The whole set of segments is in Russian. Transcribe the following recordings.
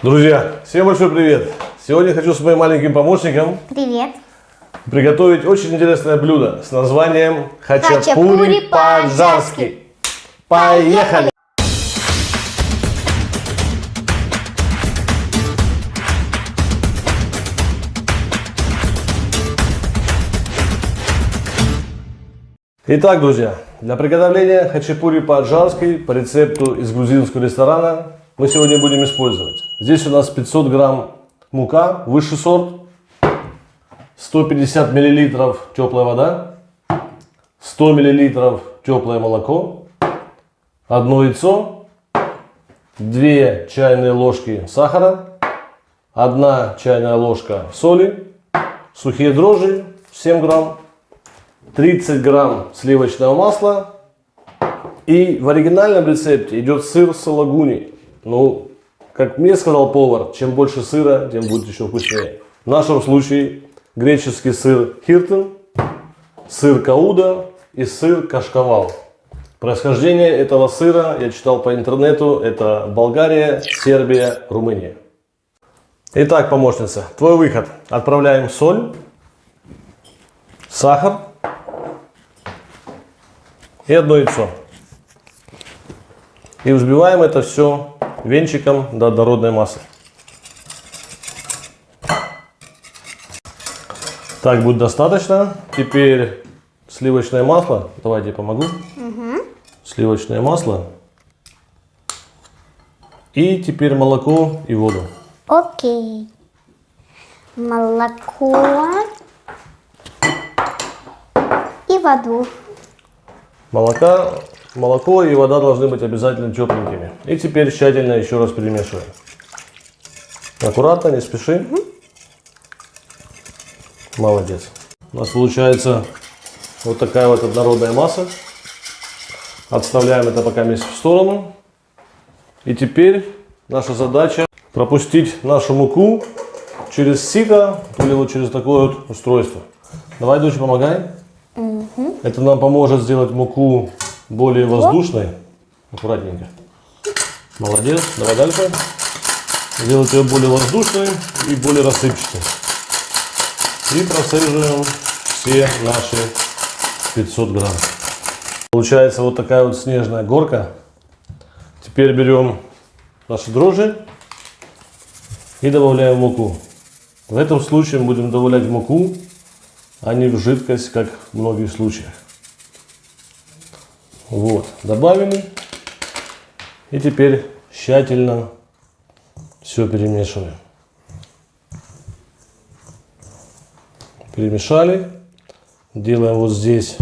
Друзья, всем большой привет! Сегодня хочу с моим маленьким помощником Привет. приготовить очень интересное блюдо с названием хачапури по-аджарски. Поехали! Итак, друзья, для приготовления хачапури по-аджарски по рецепту из грузинского ресторана мы сегодня будем использовать. Здесь у нас 500 грамм мука, высший сорт, 150 миллилитров теплая вода, 100 миллилитров теплое молоко, одно яйцо, 2 чайные ложки сахара, 1 чайная ложка соли, сухие дрожжи 7 грамм, 30 грамм сливочного масла. И в оригинальном рецепте идет сыр сологуни. Ну, как мне сказал повар, чем больше сыра, тем будет еще вкуснее. В нашем случае греческий сыр хиртен, сыр кауда и сыр кашкавал. Происхождение этого сыра я читал по интернету. Это Болгария, Сербия, Румыния. Итак, помощница, твой выход. Отправляем соль, сахар и одно яйцо. И взбиваем это все венчиком до однородной массы. Так будет достаточно. Теперь сливочное масло. Давайте я помогу. Сливочное масло. И теперь молоко и воду. Окей. Молоко и воду. Молоко и вода должны быть обязательно тепленькими. И теперь тщательно еще раз перемешиваем. Аккуратно, не спеши. Молодец. У нас получается вот такая вот однородная масса. Отставляем это пока вместе в сторону. И теперь наша задача пропустить нашу муку через сито или вот через такое вот устройство. Давай, дочь, помогай. Это нам поможет сделать муку более воздушной. Аккуратненько. Молодец. Давай дальше. Сделать ее более воздушной и более рассыпчатой. И процеживаем все наши 500 грамм. Получается вот такая вот снежная горка. Теперь берем наши дрожжи и добавляем муку. В этом случае мы будем добавлять муку, а не в жидкость, как в многих случаях. Вот, добавили. И теперь тщательно все перемешиваем. Перемешали. Делаем вот здесь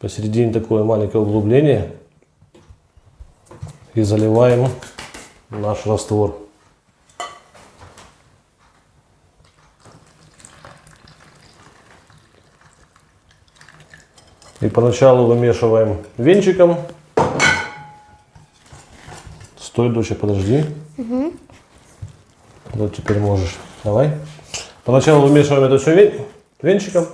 посередине такое маленькое углубление. И заливаем наш раствор. И поначалу вымешиваем венчиком. Стой, доча, подожди. Вот теперь можешь. Давай. Поначалу вымешиваем это все венчиком.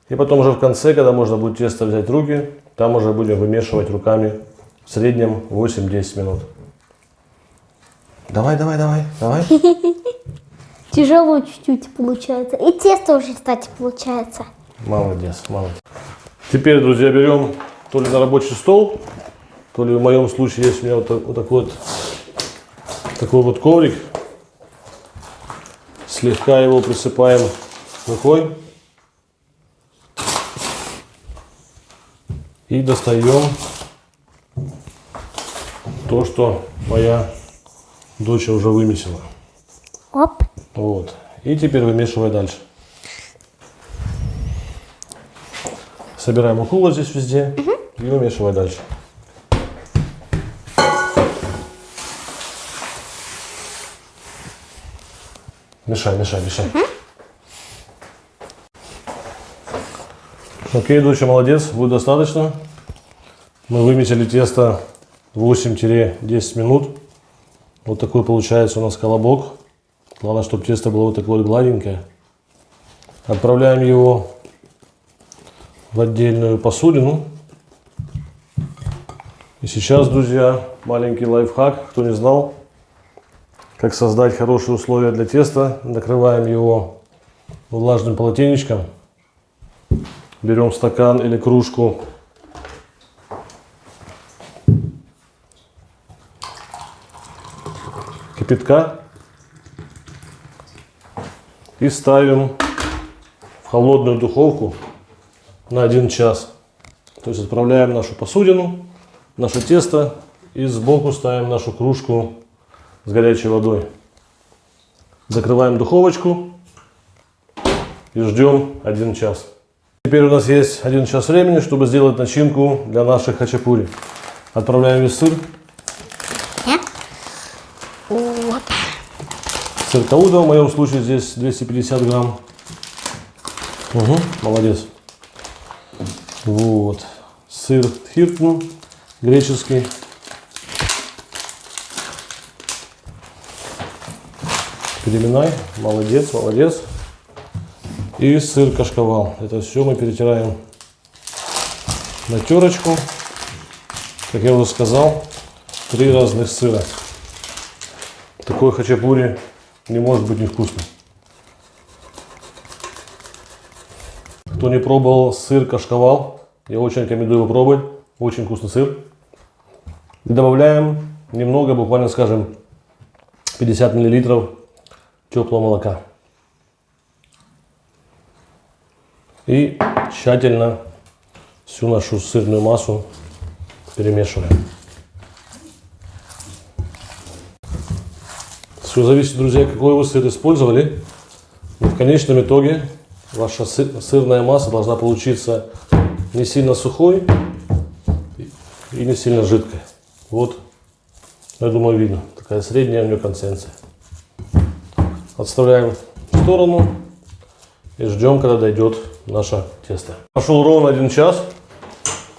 И потом уже в конце, когда можно будет тесто взять в руки, там уже будем вымешивать руками в среднем 8-10 минут. Давай. Тяжело чуть-чуть получается. И тесто уже, кстати, получается. Молодец. Теперь, друзья, берем то ли на рабочий стол, то ли в моем случае есть у меня вот такой вот коврик. Слегка его присыпаем мукой. И достаем то, что моя дочь уже вымесила. Оп. Вот. И теперь вымешивай дальше. Собираем муку вот здесь везде и вымешивай дальше. Мешай. Окей, доча, молодец, будет достаточно. Мы вымесили тесто 8-10 минут. Вот такой получается у нас колобок. Главное, чтобы тесто было вот такое гладенькое. Отправляем его в отдельную посудину. И сейчас, друзья, маленький лайфхак, кто не знал, как создать хорошие условия для теста. Накрываем его влажным полотенечком. Берем стакан или кружку. Кипятка. И ставим в холодную духовку на 1 час. То есть отправляем нашу посудину, наше тесто и сбоку ставим нашу кружку с горячей водой. Закрываем духовочку и ждем 1 час. Теперь у нас есть 1 час времени, чтобы сделать начинку для наших хачапури. Отправляем весь сыр. Сыр Кауда, в моем случае здесь 250 грамм. Угу, молодец. Вот. Сыр Тхиртн, греческий. Переминай. Молодец, молодец. И сыр Кашкавал. Это все мы перетираем на терочку. Как я уже сказал, 3 разных сыра. Такой хачапури не может быть невкусным. Кто не пробовал сыр Кашкавал, я очень рекомендую его пробовать. Очень вкусный сыр. И добавляем немного, буквально скажем, 50 мл теплого молока. И тщательно всю нашу сырную массу перемешиваем. Все зависит, друзья, какой вы сыр использовали. Но в конечном итоге ваша сырная масса должна получиться не сильно сухой и не сильно жидкой. Вот, я думаю, видно. Такая средняя у нее консистенция. Отставляем в сторону и ждем, когда дойдет наше тесто. Прошел ровно 1 час.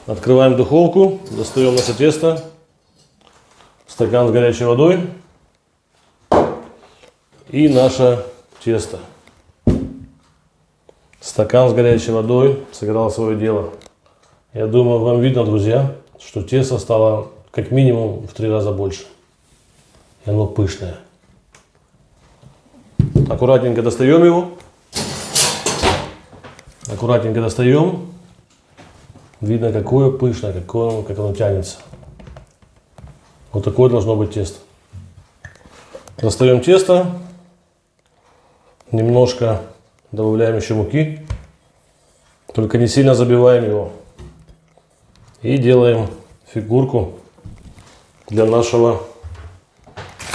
Открываем духовку, достаем наше тесто, стакан с горячей водой и наше тесто. Стакан с горячей водой сыграл свое дело. Я думаю, вам видно, друзья, что тесто стало как минимум в 3 раза больше. И оно пышное. Аккуратненько достаем его. Аккуратненько достаем. Видно, какое пышное, как оно тянется. Вот такое должно быть тесто. Достаем тесто. Немножко добавляем еще муки. Только не сильно забиваем его. И делаем фигурку для нашего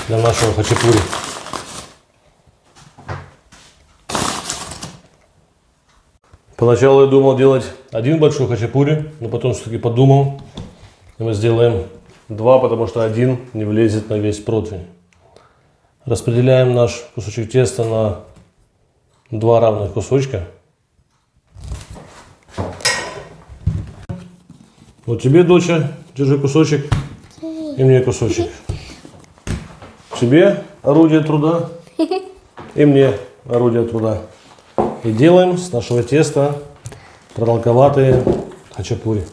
хачапури. Поначалу я думал делать 1 большой хачапури, но потом все-таки подумал, и мы сделаем 2, потому что 1 не влезет на весь противень. Распределяем наш кусочек теста на 2 равных кусочка. Вот тебе, доча, держи кусочек, и мне кусочек. Тебе орудие труда, и мне орудие труда. И делаем с нашего теста продолговатые хачапури.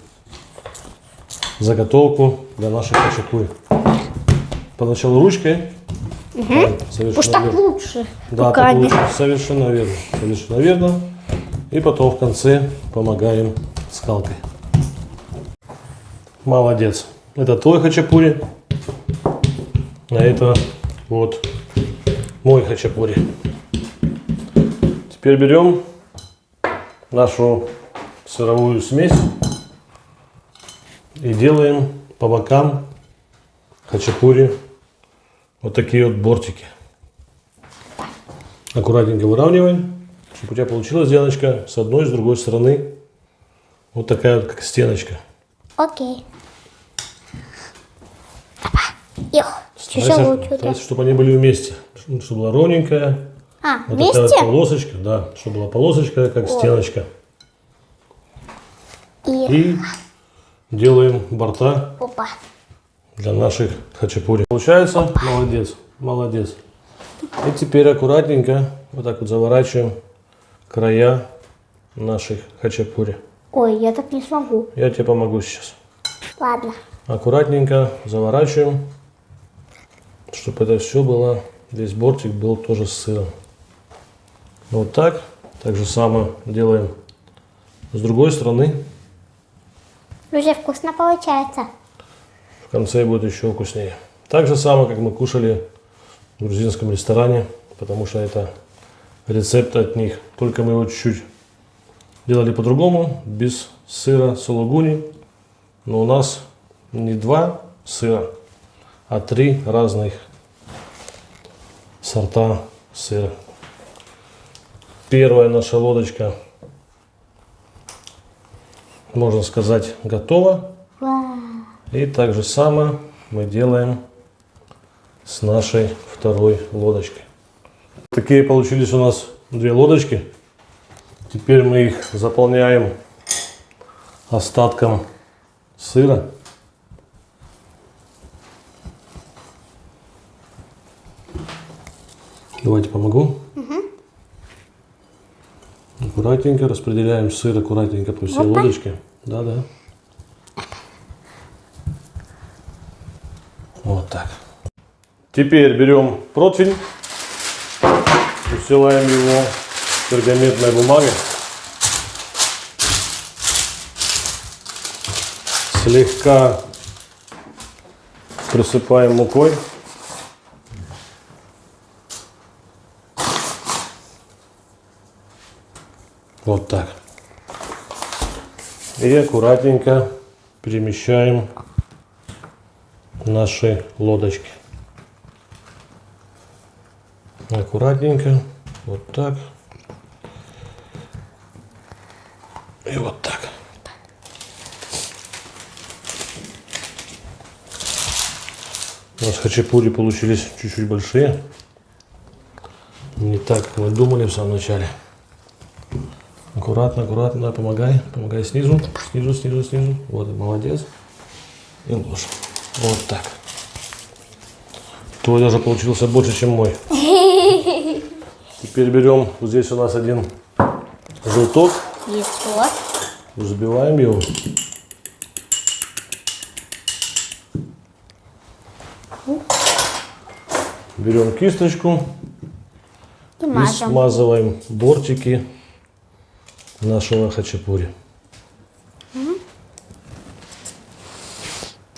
Заготовку для наших хачапури. Поначалу ручкой. Уж так лучше. Да, так лучше. Совершенно верно. Совершенно верно. И потом в конце помогаем скалкой. Молодец. Это твой хачапури. А это вот мой хачапури. Теперь берем нашу сыровую смесь и делаем по бокам хачапури вот такие вот бортики. Аккуратненько выравниваем, чтобы у тебя получилась, Дианочка, с одной и с другой стороны вот такая вот как стеночка. Окей. Старайся, чтобы они были вместе, чтобы была ровненькая. Вот вместе? такая вот полосочка, да, чтобы была полосочка, как стеночка. И делаем борта для наших хачапури. Получается? Молодец, молодец. И теперь аккуратненько вот так вот заворачиваем края наших хачапури. Ой, я так не смогу. Я тебе помогу сейчас. Ладно. Аккуратненько заворачиваем, чтобы это все было весь бортик был тоже с сыром. Вот так. Так же самое делаем с другой стороны. Уже вкусно получается. В конце будет еще вкуснее. Так же самое, как мы кушали в грузинском ресторане, потому что это рецепт от них. Только мы его чуть-чуть делали по-другому, без сыра сулугуни. Но у нас не 2 сыра, а 3 разных сорта сыра. Первая наша лодочка, можно сказать, готова. Вау. И так же самое мы делаем с нашей второй лодочкой. Такие получились у нас 2 лодочки. Теперь мы их заполняем остатком сыра. Давайте помогу. Аккуратненько распределяем сыр аккуратненько по всей лодочке. Да. Вот так. Теперь берем противень, устилаем его пергаментной бумагой, слегка присыпаем мукой. Вот так. И аккуратненько перемещаем наши лодочки. Аккуратненько. Вот так. И вот так. У нас хачапури получились чуть-чуть большие. Не так, как мы думали в самом начале. Аккуратно, аккуратно, помогай снизу, снизу. Вот, молодец. И ложь. Вот так. Твой даже получился больше, чем мой. Теперь берем, вот здесь у нас один желток. Еще. Взбиваем его. Берем кисточку И и мажем. смазываем бортики нашего хачапури.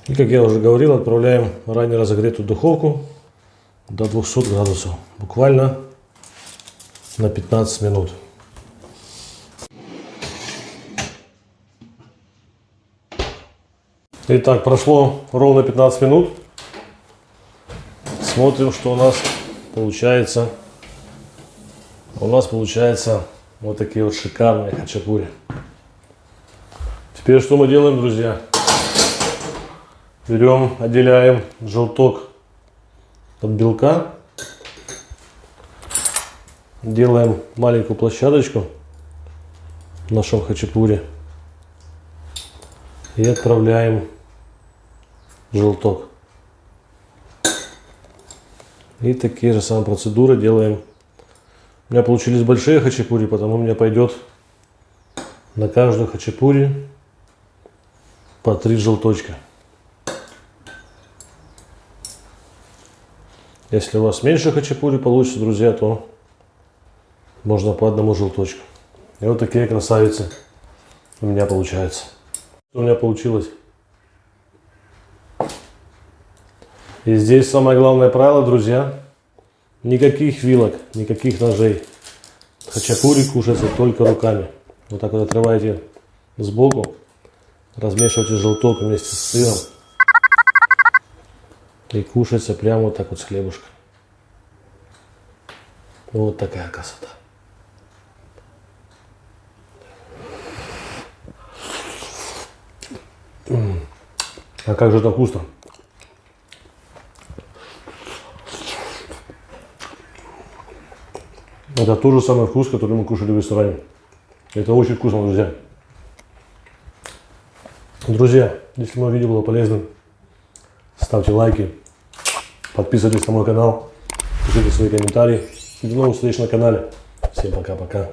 И, как я уже говорил, отправляем в ранее разогретую духовку до 200 градусов. Буквально на 15 минут. Итак, прошло ровно 15 минут. Смотрим, что у нас получается. У нас получается вот такие вот шикарные хачапури. Теперь что мы делаем, друзья? Берем, отделяем желток от белка. Делаем маленькую площадочку в нашем хачапури. И отправляем желток. И такие же самые процедуры делаем. У меня получились большие хачапури, потому у меня пойдет на каждую хачапури по 3 желточка. Если у вас меньше хачапури получится, друзья, то можно по одному желточку. И вот такие красавицы у меня получаются. Что у меня получилось? И здесь самое главное правило, друзья. Никаких вилок, никаких ножей. Хачапури кушается только руками. Вот так вот отрываете сбоку, размешиваете желток вместе с сыром. И кушается прямо вот так вот с хлебушком. Вот такая красота. А как же это вкусно. Это тот же самый вкус, который мы кушали в ресторане. Это очень вкусно, друзья. Друзья, если мое видео было полезным, ставьте лайки, подписывайтесь на мой канал, пишите свои комментарии. И до новых встреч на канале. Всем пока-пока.